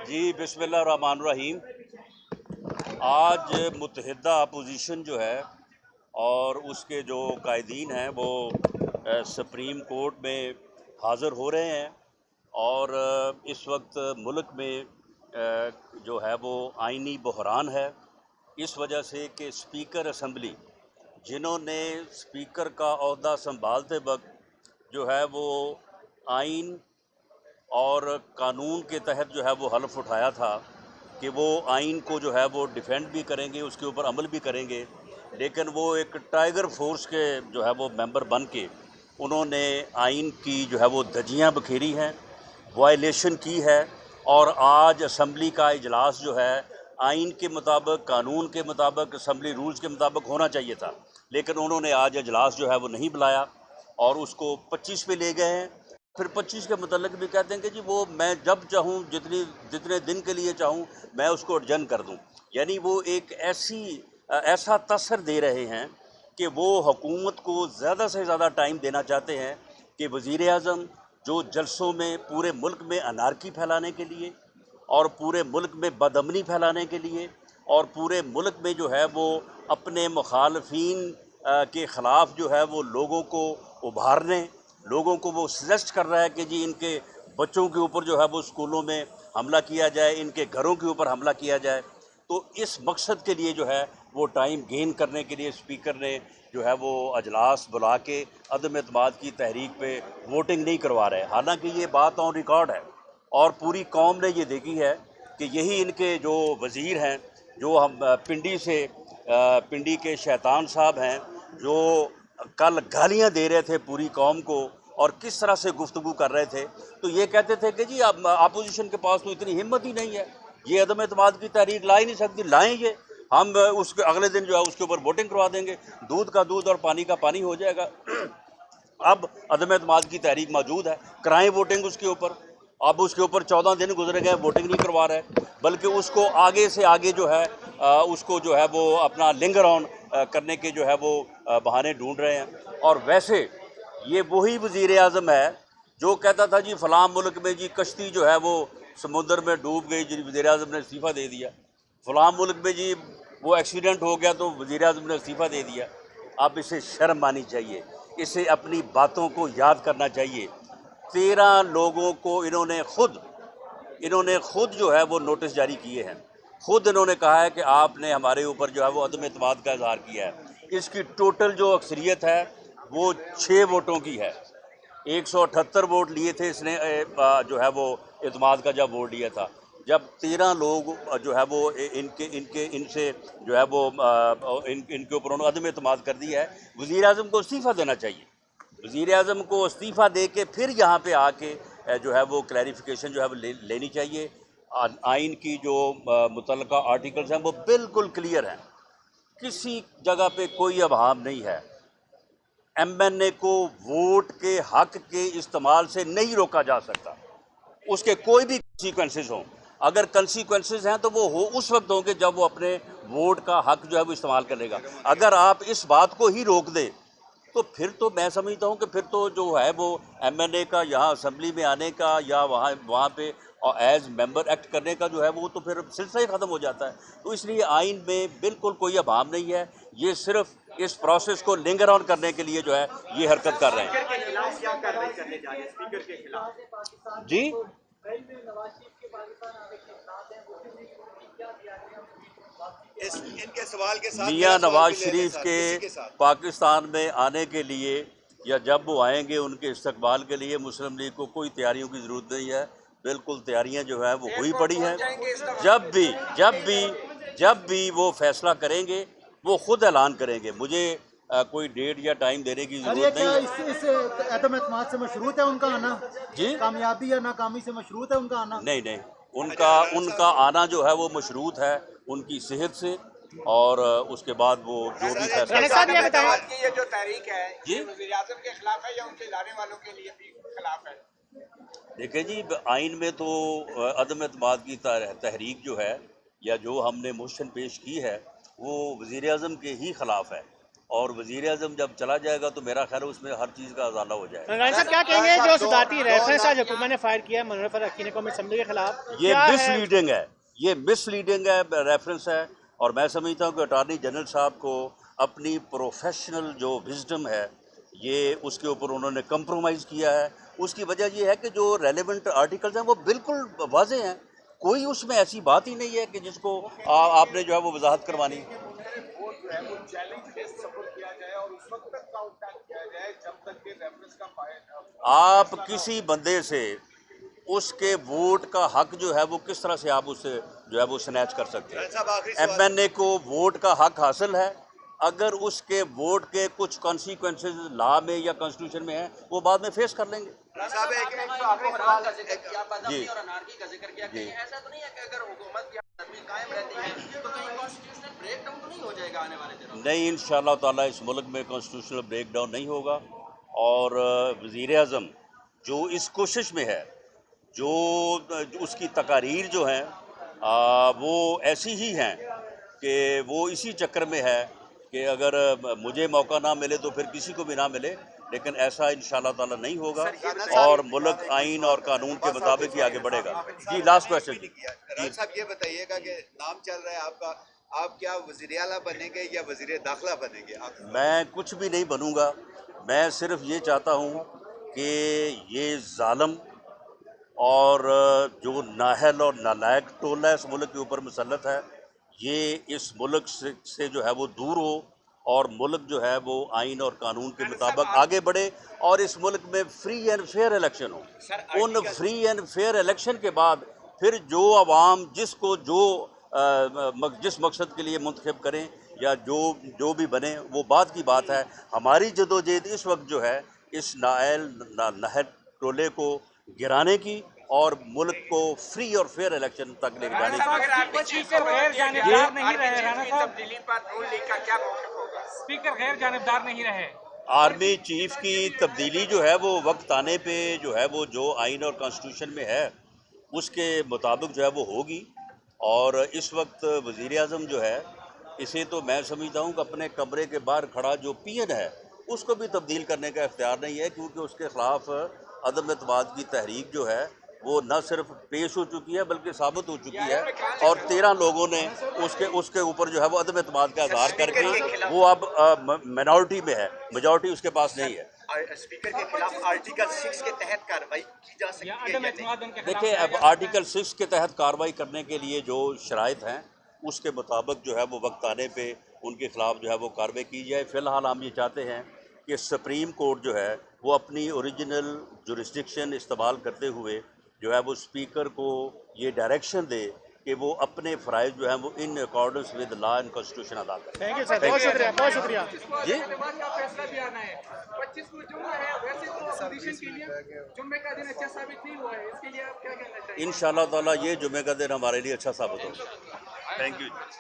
جی بسم اللہ الرحمن الرحیم۔ آج متحدہ اپوزیشن جو ہے اور اس کے جو قائدین ہیں وہ سپریم کورٹ میں حاضر ہو رہے ہیں، اور اس وقت ملک میں جو ہے وہ آئینی بحران ہے، اس وجہ سے کہ اسپیکر اسمبلی جنہوں نے اسپیکر کا عہدہ سنبھالتے وقت جو ہے وہ آئین اور قانون کے تحت جو ہے وہ حلف اٹھایا تھا کہ وہ آئین کو جو ہے وہ ڈیفینڈ بھی کریں گے، اس کے اوپر عمل بھی کریں گے، لیکن وہ ایک ٹائیگر فورس کے جو ہے وہ ممبر بن کے انہوں نے آئین کی جو ہے وہ دھجیاں بکھیری ہیں، وائلیشن کی ہے، اور آج اسمبلی کا اجلاس جو ہے آئین کے مطابق، قانون کے مطابق، اسمبلی رولز کے مطابق ہونا چاہیے تھا، لیکن انہوں نے آج اجلاس جو ہے وہ نہیں بلایا اور اس کو 25 پہ لے گئے ہیں۔ پھر 25 کے متعلق بھی کہتے ہیں کہ جی وہ میں جب چاہوں، جتنے دن کے لیے چاہوں میں اس کو ایڈجن کر دوں، یعنی وہ ایک ایسا تاثر دے رہے ہیں کہ وہ حکومت کو زیادہ سے زیادہ ٹائم دینا چاہتے ہیں کہ وزیر اعظم جو جلسوں میں پورے ملک میں انارکی پھیلانے کے لیے اور پورے ملک میں بدامنی پھیلانے کے لیے اور پورے ملک میں جو ہے وہ اپنے مخالفین کے خلاف جو ہے وہ لوگوں کو ابھارنے، لوگوں کو وہ سجیسٹ کر رہا ہے کہ جی ان کے بچوں کے اوپر جو ہے وہ اسکولوں میں حملہ کیا جائے، ان کے گھروں کے اوپر حملہ کیا جائے، تو اس مقصد کے لیے جو ہے وہ ٹائم گین کرنے کے لیے اسپیکر نے جو ہے وہ اجلاس بلا کے عدم اعتماد کی تحریک پہ ووٹنگ نہیں کروا رہے، حالانکہ یہ بات آن ریکارڈ ہے اور پوری قوم نے یہ دیکھی ہے کہ یہی ان کے جو وزیر ہیں، جو ہم پنڈی کے شیطان صاحب ہیں، جو کل گالیاں دے رہے تھے پوری قوم کو اور کس طرح سے گفتگو کر رہے تھے، تو یہ کہتے تھے کہ جی اب اپوزیشن کے پاس تو اتنی ہمت ہی نہیں ہے، یہ عدم اعتماد کی تحریک لا ہی نہیں سکتی، لائیں یہ ہم اس کے اگلے دن جو ہے اس کے اوپر ووٹنگ کروا دیں گے، دودھ کا دودھ اور پانی کا پانی ہو جائے گا۔ اب عدم اعتماد کی تحریک موجود ہے، کرائیں ووٹنگ اس کے اوپر، اب اس کے اوپر 14 دن گزر گئے، ووٹنگ نہیں کروا رہے، بلکہ اس کو آگے سے آگے جو ہے اس کو جو ہے وہ اپنا لنگر آن کرنے کے جو ہے وہ بہانے ڈھونڈ رہے ہیں۔ اور ویسے یہ وہی وزیر اعظم ہے جو کہتا تھا جی فلاں ملک میں جی کشتی جو ہے وہ سمندر میں ڈوب گئی، جی وزیر اعظم نے استعفیٰ دے دیا، فلاں ملک میں جی وہ ایکسیڈنٹ ہو گیا تو وزیر اعظم نے استعفیٰ دے دیا۔ اب اسے شرم آنی چاہیے، اسے اپنی باتوں کو یاد کرنا چاہیے۔ 13 لوگوں کو انہوں نے خود جو ہے وہ نوٹس جاری کیے ہیں، خود انہوں نے کہا ہے کہ آپ نے ہمارے اوپر جو ہے وہ عدم اعتماد کا اظہار کیا ہے۔ اس کی ٹوٹل جو اکثریت ہے وہ 6 ووٹوں کی ہے، 178 ووٹ لیے تھے اس نے جو ہے وہ اعتماد کا جب ووٹ لیا تھا، جب 13 لوگ جو ہے وہ ان سے جو ہے وہ ان کے اوپر انہوں نے عدم اعتماد کر دیا ہے۔ وزیر اعظم کو استعفیٰ دینا چاہیے، وزیر اعظم کو استعفیٰ دے کے پھر یہاں پہ آ کے جو ہے وہ کلیریفیکیشن جو ہے وہ لینی چاہیے۔ آئین کی جو متعلقہ آرٹیکلز ہیں وہ بالکل کلیئر ہیں، کسی جگہ پہ کوئی ابہام نہیں ہے، ایم این اے کو ووٹ کے حق کے استعمال سے نہیں روکا جا سکتا، اس کے کوئی بھی کنسیکوینسز ہوں، اگر کنسیکوینسز ہیں تو وہ اس وقت ہوں گے جب وہ اپنے ووٹ کا حق جو ہے وہ استعمال کرے گا۔ اگر آپ اس بات کو ہی روک دیں تو پھر تو میں سمجھتا ہوں کہ پھر تو جو ہے وہ ایم این اے کا یہاں اسمبلی میں آنے کا یا وہاں پہ ایز ممبر ایکٹ کرنے کا جو ہے وہ تو پھر سلسلہ ہی ختم ہو جاتا ہے۔ تو اس لیے آئین میں بالکل کوئی ابہام نہیں ہے، یہ صرف اس پروسیس کو لنگر آن کرنے کے لیے جو ہے یہ حرکت کر رہے ہیں۔ اسپیکر کے خلاف کیا کارروائی کرنے جا رہے ہیں؟ اسپیکر کے خلاف جی ان کے سوال کے ساتھ میاں نواز شریف کے پاکستان میں آنے کے لیے یا جب وہ آئیں گے ان کے استقبال کے لیے مسلم لیگ کو کوئی تیاریوں کی ضرورت نہیں ہے، بالکل تیاریاں جو ہے وہ ہوئی پڑی ہیں، جب بھی وہ فیصلہ کریں گے وہ خود اعلان کریں گے، مجھے کوئی ڈیٹ یا ٹائم دینے کی ضرورت نہیں ہے۔ اس عدم اعتماد سے مشروط ہے ان کا آنا؟ جی کامیابی یا ناکامی سے مشروط ہے ان کا آنا؟ نہیں، ان کا آنا جو ہے وہ مشروط ہے ان کی صحت سے، اور اس کے بعد وہ جو بھی فیصلہ یہ جو تحریک ہے جی یہ وزیر اعظم کے خلاف ہے یا ان کے لانے والوں کے لیے بھی خلاف ہے؟ دیکھیں جی، آئین میں تو عدم اعتماد کی تحریک جو ہے یا جو ہم نے موشن پیش کی ہے وہ وزیر اعظم کے ہی خلاف ہے، اور وزیر اعظم جب چلا جائے گا تو میرا خیال ہے اس میں ہر چیز کا ازالہ ہو جائے گا. عمران صاحب کیا کہیں گے جو صدارتی ریفرنس آج حکومت نے فائر کیا ہے منورفر حقی نے قومی اسمبلی کے خلاف؟ یہ مس لیڈنگ ہے, یہ مس لیڈنگ ہے, ریفرنس ہے. اور میں سمجھتا ہوں کہ اٹارنی جنرل صاحب کو اپنی پروفیشنل جو وزڈم ہے یہ اس کے اوپر انہوں نے کمپرومائز کیا ہے. اس کی وجہ یہ ہے کہ جو ریلیونٹ آرٹیکلز ہیں وہ بالکل واضح ہیں, کوئی اس میں ایسی بات ہی نہیں ہے کہ جس کو آپ نے جو ہے وہ وضاحت کروانی. آپ کسی بندے سے اس کے ووٹ کا حق جو ہے وہ کس طرح سے آپ اسے جو ہے وہ سنیچ کر سکتے ہیں؟ ایم این اے کو ووٹ کا حق حاصل ہے, اگر اس کے ووٹ کے کچھ کانسیکوینسز لا میں یا کانسٹیٹیوشن میں ہیں وہ بعد میں فیس کر لیں گے. جی کا ذکر کیا کہ ایسا تو نہیں ہے کہ اگر حکومت کی قائم رہتی ہے تو کہیں کانسٹیٹیوشنل بریک ڈاؤن تو نہیں ہو جائے گا آنے والے دنوں میں؟ نہیں, انشاءاللہ تعالیٰ اس ملک میں کانسٹیٹیوشنل بریک ڈاؤن نہیں ہوگا. اور وزیر اعظم جو اس کوشش میں ہے, جو اس کی تقاریر جو ہیں وہ ایسی ہی ہیں کہ وہ اسی چکر میں ہے کہ اگر مجھے موقع نہ ملے تو پھر کسی کو بھی نہ ملے, لیکن ایسا انشاءاللہ تعالیٰ نہیں ہوگا اور ملک آئین اور قانون کے مطابق ہی آگے بڑھے گا. جی لاسٹ کوشچن. رائل صاحب یہ بتائیے گا کہ نام چل رہا ہے آپ کا, آپ کیا وزیر اعلیٰ بنیں گے یا وزیر داخلہ بنیں گے؟ میں کچھ بھی نہیں بنوں گا, میں صرف یہ چاہتا ہوں کہ یہ ظالم اور جو نااہل اور نالائق ٹولہ اس ملک کے اوپر مسلط ہے یہ اس ملک سے جو ہے وہ دور ہو اور ملک جو ہے وہ آئین اور قانون کے مطابق آگے بڑھے اور اس ملک میں فری اینڈ فیئر الیکشن ہو. ان فری اینڈ فیئر الیکشن کے بعد پھر جو عوام جس کو جس مقصد کے لیے منتخب کریں یا جو بھی بنے وہ بات کی بات ہے. ہماری جدوجہد اس وقت جو ہے اس نااہل ٹولے کو گرانے کی اور ملک کو فری اور فیئر الیکشن تک لے جانے کی. اسپیکر غیر جانبدار نہیں رہے. آرمی چیف کی تبدیلی جو ہے وہ وقت آنے پہ جو ہے وہ جو آئین اور کانسٹیٹیوشن میں ہے اس کے مطابق جو ہے وہ ہوگی. اور اس وقت وزیر اعظم جو ہے اسے تو میں سمجھتا ہوں کہ اپنے کمرے کے باہر کھڑا جو پی این ہے اس کو بھی تبدیل کرنے کا اختیار نہیں ہے, کیونکہ اس کے خلاف عدم اعتماد کی تحریک جو ہے وہ نہ صرف پیش ہو چکی ہے بلکہ ثابت ہو چکی ہے اور 13 لوگوں نے اس کے اوپر جو ہے وہ عدم اعتماد کا اظہار کر کے وہ اب مائنورٹی میں ہے, میجورٹی اس کے پاس نہیں ہے. اسپیکر کے خلاف آرٹیکل 6 کے تحت کارروائی کی جا سکتی ہے یا نہیں؟ دیکھیں اب آرٹیکل 6 کے تحت کارروائی کرنے کے لیے جو شرائط ہیں اس کے مطابق جو ہے وہ وقت آنے پہ ان کے خلاف جو ہے وہ کارروائی کی جائے. فی الحال ہم یہ چاہتے ہیں کہ سپریم کورٹ جو ہے وہ اپنی اوریجنل جورسڈکشن استعمال کرتے ہوئے جو ہے وہ اسپیکر کو یہ ڈائریکشن دے کہ وہ اپنے فرائض جو ہیں وہ in accordance with law and constitution ادا کریں. تھینک یو سر, بہت شکریہ, بہت شکریہ. جی فیصلہ بھی آنا ہے 25 کو جمعہ ہے, ویسے تو اپوزیشن کے لیے جمعے کا دن اچھا ثابت نہیں ہوا ہے, اس کے لیے آپ کیا کہنا چاہیں گے؟ انشاءاللہ تعالیٰ یہ جمعہ کا دن ہمارے لیے اچھا ثابت ہوگا. Thank you.